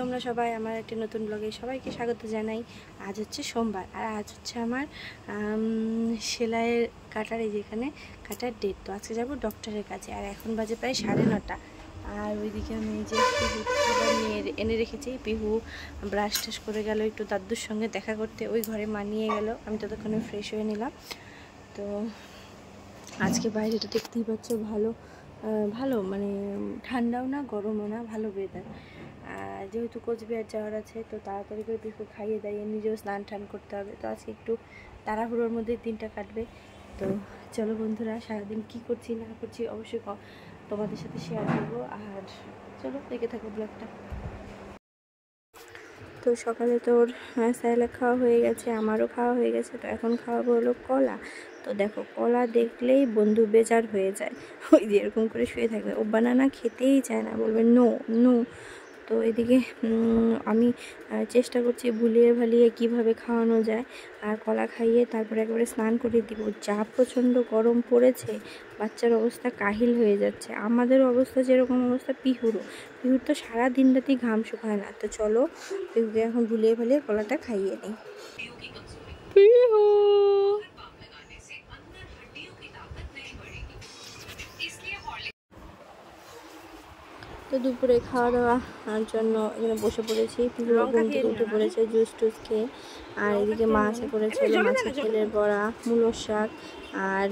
তোমরা সবাই আমার একটি নতুন ব্লগে সবাইকে স্বাগত জানাই। আজ হচ্ছে সোমবার আর আজ হচ্ছে আমার সেলাইয়ের কাটার যেখানে কাটার ডেট। তো আজকে যাব ডক্টরের কাছে আর এখন বাজে প্রায় 9:30। আর ওইদিকে আমি যে পিহু খাবার নিয়ে এনে রেখেছি। পিহু ব্রাশ টাশ করে গেল একটু দাদুর সঙ্গে দেখা করতে, ওই ঘরে মানিয়ে গেল। আমি ততক্ষণে ফ্রেশ হয়ে নিলাম। তো আজকে বাইরেটা দেখতেই পাচ্ছ ভালো মানে ঠান্ডাও না গরমও না, ভালো ওয়েদার। আর যেহেতু কোচবিহার যাওয়ার আছে তো তাড়াতাড়ি করে পিহু খাইয়ে দাইয়ে নিজেও স্নান টান করতে হবে। তো আজকে একটু তাড়াহুড়োর মধ্যে দিনটা কাটবে। তো চলো বন্ধুরা, সারাদিন কি করছি না করছি অবশ্যই তোমাদের সাথে শেয়ার করবো। আর চলো দেখে থাকো ব্লগটা। তো সকালে তোর স্যালাড খাওয়া হয়ে গেছে, আমারও খাওয়া হয়ে গেছে। তো এখন খাওয়াবো হলো কলা। তো দেখো, কলা দেখলেই বন্ধু বেজার হয়ে যায়, ওই যে এরকম করে শুয়ে থাকবে। ও বানানা খেতেই চায় না, বলবে নো নো। তো এদিকে আমি চেষ্টা করছি ভুলিয়ে ভালিয়ে কিভাবে খাওয়ানো যায়। আর কলা খাইয়ে তারপরে একেবারে স্নান করে দিব। যা প্রচণ্ড গরম পড়েছে, বাচ্চার অবস্থা কাহিল হয়ে যাচ্ছে। আমাদের অবস্থা যেরকম অবস্থা পিহুর তো সারা দিন রাতি ঘাম শুকায় না। তো চলো পিহুকে এখন ভুলিয়ে ভালিয়ে কলাটা খাইয়ে নিই। পিহু তো দুপুরে খাওয়া দাওয়ার জন্য এখানে বসে পড়েছি। পিহু ঘুম থেকে উঠে পড়েছে জুস টুস খেয়ে। আর এদিকে মাছে করেছে মাছের তেলের বড়া, মূলোর শাক, আর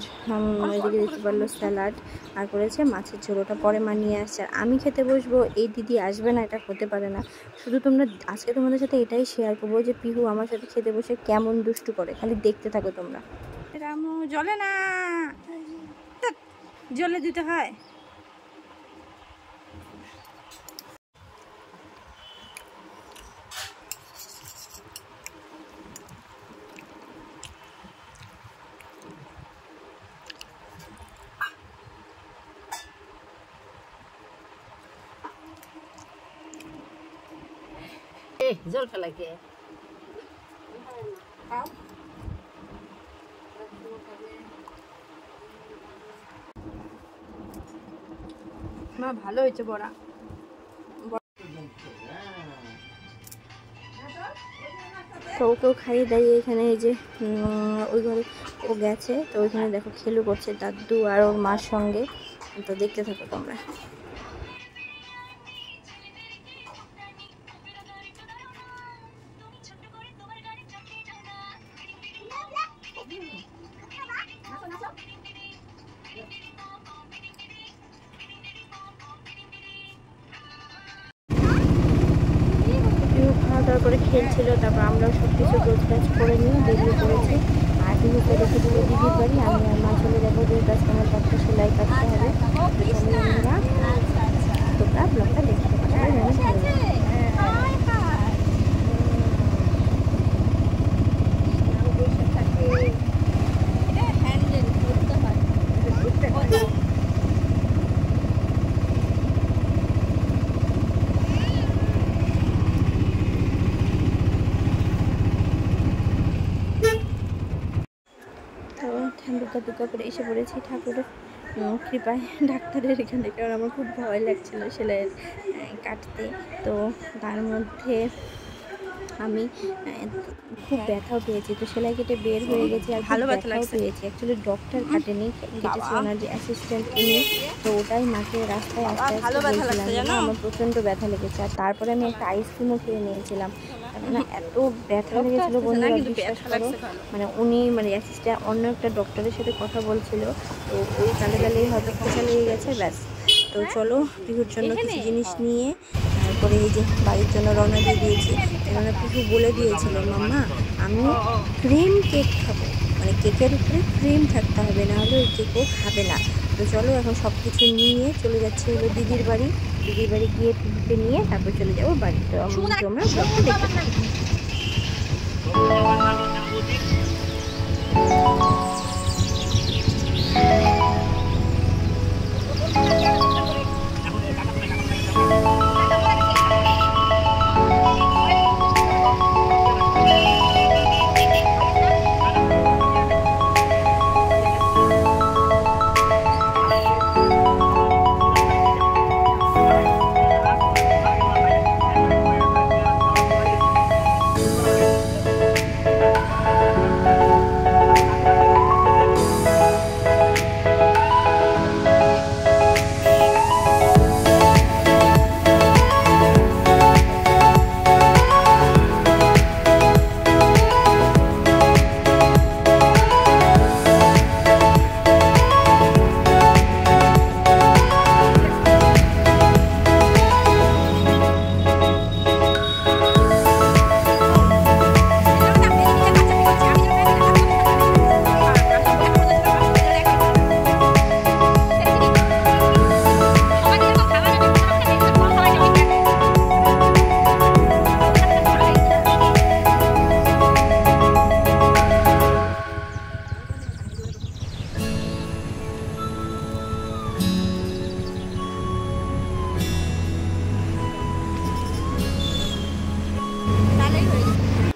এদিকে দেখতে পারলো স্যালাড, আর করেছে মাছের ঝোল। ওটা পরে মানিয়ে আসছে। আর আমি খেতে বসবো, এই দিদি আসবে না, এটা হতে পারে না। শুধু তোমরা আজকে তোমাদের সাথে এটাই শেয়ার করবো যে পিহু আমার সাথে খেতে বসে কেমন দুষ্টু করে, খালি দেখতে থাকো তোমরা। রামু জলে না, জলে দিতে হয়। জল ফেলা কে মা ভালো হয়েছে বড়া। তো ওকেও খাইয়ে দাইয়ে এখানে এই যে ওই ঘরে ও গেছে। তো ওইখানে দেখো খেলু করছে দাদু আর ওর মার সঙ্গে। তো দেখতে থাকো তোমরা। খাওয়া দাওয়া করে খেলছিল, তারপর আমরাও সব কিছু গোছগাছ করে নিয়ে বেরিয়ে পড়েছি। আর পিহুকে রেখে দেবো দিদির বাড়ি। আমি আর মা চলে যাবো যেহেতু আজকে আমার একটা সেলাই কাটতে হবে। তোমরা ব্লগটা দেখতে পারো। দুর্গা করে এসে পড়েছি ঠাকুরের কৃপায়, ডাক্তারের এখানে। কারণ আমার খুব ভয় লাগছিল সেলাইয়ের কাটতে। তো তার মধ্যে আমি খুব ব্যথাও পেয়েছি। তো সেলাই কেটে বের হয়ে গেছি আর ভালো ব্যথাও পেয়েছি। অ্যাকচুয়ালি ডক্টর কাটেনি, কেটেছে ওনার যে অ্যাসিস্ট্যান্ট উনি। তো ওটাই মাকে রাস্তায় আস্তে আস্তে বলছিলাম, আমার প্রচণ্ড ব্যথা লেগেছে। আর তারপরে আমি একটা আইসক্রিমও খেয়ে নিয়েছিলাম, কেননা এত ব্যথা লেগেছিল বন্ধুরা, বিশ্বাস করো। মানে উনি মানে অ্যাসিস্ট্যান্ট অন্য একটা ডক্টরের সাথে কথা বলছিল। তো ওই গালে হয়তো খোঁচা লেগে গেছে, ব্যাস। তো চলো পিহুর জন্য কিছু জিনিস নিয়ে তারপরে এই যে বাড়ির জন্য রওনা দিয়ে দিয়েছি। কেননা পিহু বলে দিয়েছিল, মাম্মা আমি ক্রিম কেক খাবো, মানে কেকের উপরে ক্রিম থাকতে হবে, নাহলে ওই কেকও খাবে না। তো চলো এখন সব কিছু নিয়ে চলে যাচ্ছি হলো দিদির বাড়ি। দিদির বাড়ি গিয়ে পিহুকে নিয়ে তারপর চলে যাবো বাড়ি। তো তোমরা ব্লগটা দেখতে থাকো।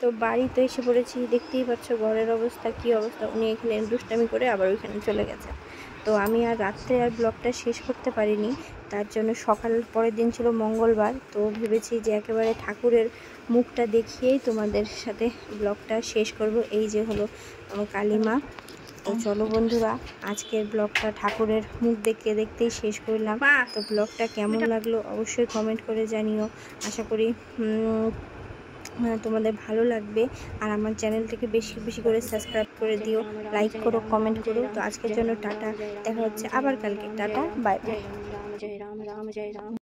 তো বাড়িতে এসে পড়েছি, দেখতেই পাচ্ছ ঘরের অবস্থা কী অবস্থা। উনি এখানে দুষ্টামি করে আবার ওইখানে চলে গেছেন। তো আমি আর রাত্রে আর ব্লগটা শেষ করতে পারিনি, তার জন্য সকাল পরের দিন ছিল মঙ্গলবার, তো ভেবেছি যে একেবারে ঠাকুরের মুখটা দেখিয়েই তোমাদের সাথে ব্লগটা শেষ করব। এই যে হলো কালিমা। তো চলো বন্ধুরা, আজকের ব্লগটা ঠাকুরের মুখ দেখতেই শেষ করলাম। তো ব্লগটা কেমন লাগলো অবশ্যই কমেন্ট করে জানিও। আশা করি তোমাদের ভালো লাগবে। আর আমার চ্যানেলটিকে বেশি বেশি করে সাবস্ক্রাইব করে দিও, লাইক করো, কমেন্ট করো। তো আজকের জন্য টাটা, দেখা হচ্ছে আবার কালকে। টাটা, বাই বাই। জয় রাম, রাম জয় রাম।